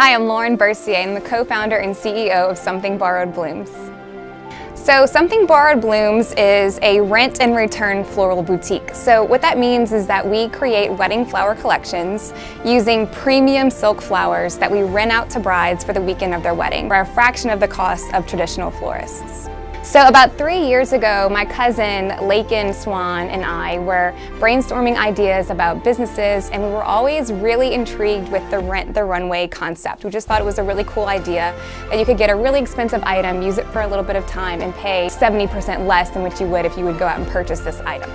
Hi, I'm Lauren Bercier. I'm the co-founder and CEO of Something Borrowed Blooms. So Something Borrowed Blooms is a rent and return floral boutique. So what that means is that we create wedding flower collections using premium silk flowers that we rent out to brides for the weekend of their wedding for a fraction of the cost of traditional florists. So about 3 years ago, my cousin Lakin Swan and I were brainstorming ideas about businesses, and we were always really intrigued with the Rent the Runway concept. We just thought it was a really cool idea that you could get a really expensive item, use it for a little bit of time, and pay 70% less than what you would if you would go out and purchase this item.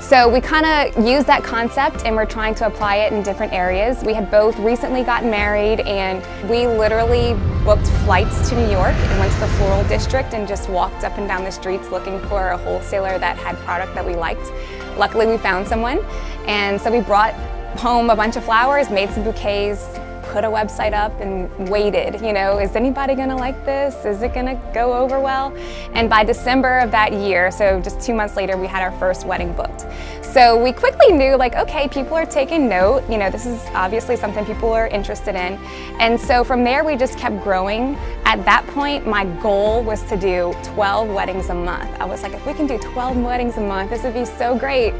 So we kind of used that concept and we're trying to apply it in different areas. We had both recently gotten married and we literally booked flights to New York and went to the floral district and just walked up and down the streets looking for a wholesaler that had product that we liked. Luckily we found someone, and so we brought home a bunch of flowers, made some bouquets, put a website up and waited, is anybody gonna like this? Is it gonna go over well? And by December of that year, so just 2 months later, we had our first wedding booked. So we quickly knew okay, people are taking note, this is obviously something people are interested in. And so from there, we just kept growing. At that point, my goal was to do 12 weddings a month. I was like, if we can do 12 weddings a month, this would be so great.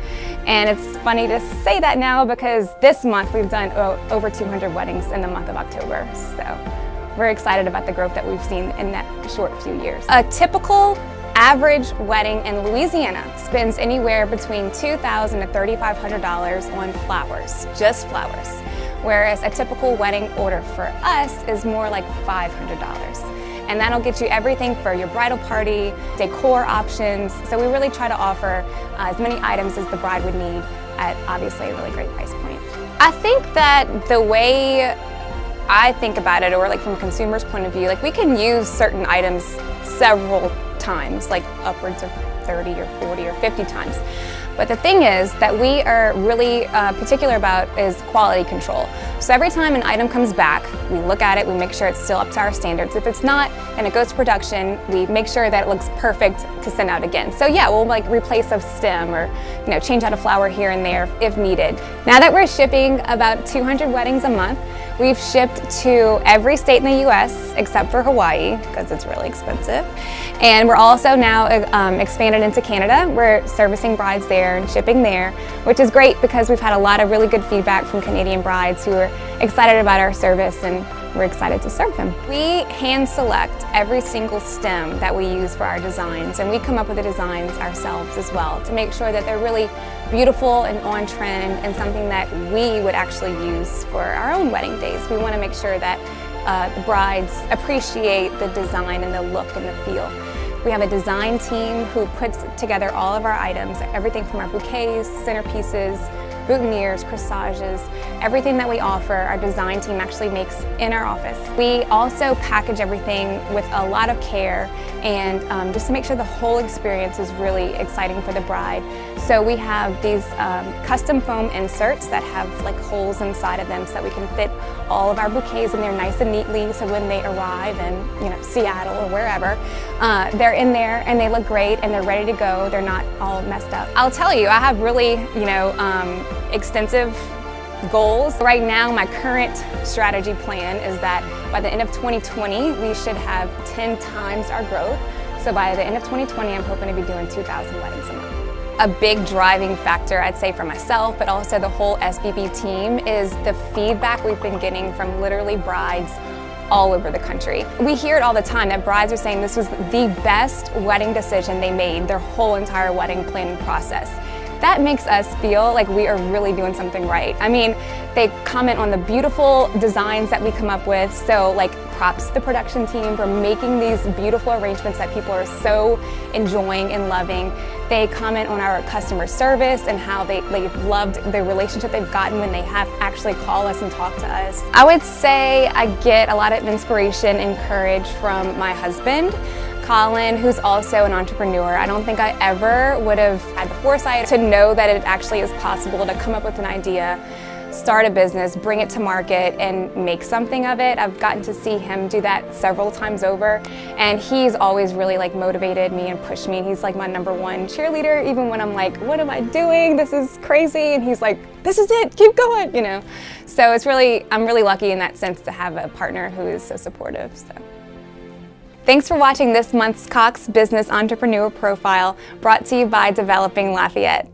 And it's funny to say that now because this month we've done over 200 weddings in the month of October. So we're excited about the growth that we've seen in that short few years. A typical average wedding in Louisiana spends anywhere between $2,000 to $3,500 on flowers, just flowers. Whereas a typical wedding order for us is more like $500. And that'll get you everything for your bridal party, decor options. So we really try to offer as many items as the bride would need at obviously a really great price point. I think that the way I think about it, or from a consumer's point of view, we can use certain items several times, upwards of 30 or 40 or 50 times. But the thing is that we are really particular about is quality control. So every time an item comes back, we look at it, we make sure it's still up to our standards. If it's not, and it goes to production, we make sure that it looks perfect to send out again. So yeah, we'll replace a stem or change out a flower here and there if needed. Now that we're shipping about 200 weddings a month, we've shipped to every state in the US except for Hawaii because it's really expensive. And we're also now expanded into Canada. We're servicing brides there and shipping there, which is great because we've had a lot of really good feedback from Canadian brides who are excited about our service, and we're excited to serve them. We hand select every single stem that we use for our designs, and we come up with the designs ourselves as well to make sure that they're really beautiful and on trend and something that we would actually use for our own wedding days. We want to make sure that the brides appreciate the design and the look and the feel. We have a design team who puts together all of our items, everything from our bouquets, centerpieces, boutonnieres, corsages, everything that we offer, our design team actually makes in our office. We also package everything with a lot of care and just to make sure the whole experience is really exciting for the bride. So we have these custom foam inserts that have holes inside of them so that we can fit all of our bouquets in there nice and neatly, so when they arrive in Seattle or wherever, they're in there and they look great and they're ready to go. They're not all messed up. I'll tell you, I have really extensive goals. Right now, my current strategy plan is that by the end of 2020, we should have 10 times our growth. So by the end of 2020, I'm hoping to be doing 2,000 weddings a month. A big driving factor, I'd say, for myself, but also the whole SBB team, is the feedback we've been getting from literally brides all over the country. We hear it all the time that brides are saying this was the best wedding decision they made their whole entire wedding planning process. That makes us feel like we are really doing something right. I mean, they comment on the beautiful designs that we come up with, so props to the production team for making these beautiful arrangements that people are so enjoying and loving. They comment on our customer service and how they've loved the relationship they've gotten when they have actually called us and talked to us. I would say I get a lot of inspiration and courage from my husband, Colin, who's also an entrepreneur. I don't think I ever would have had the foresight to know that it actually is possible to come up with an idea, start a business, bring it to market, and make something of it. I've gotten to see him do that several times over, and he's always really like motivated me and pushed me. He's like my #1 cheerleader, even when I'm like, what am I doing? This is crazy. And he's like, this is it, keep going, you know. So I'm really lucky in that sense to have a partner who is so supportive. So. Thanks for watching this month's Cox Business Entrepreneur Profile, brought to you by Developing Lafayette.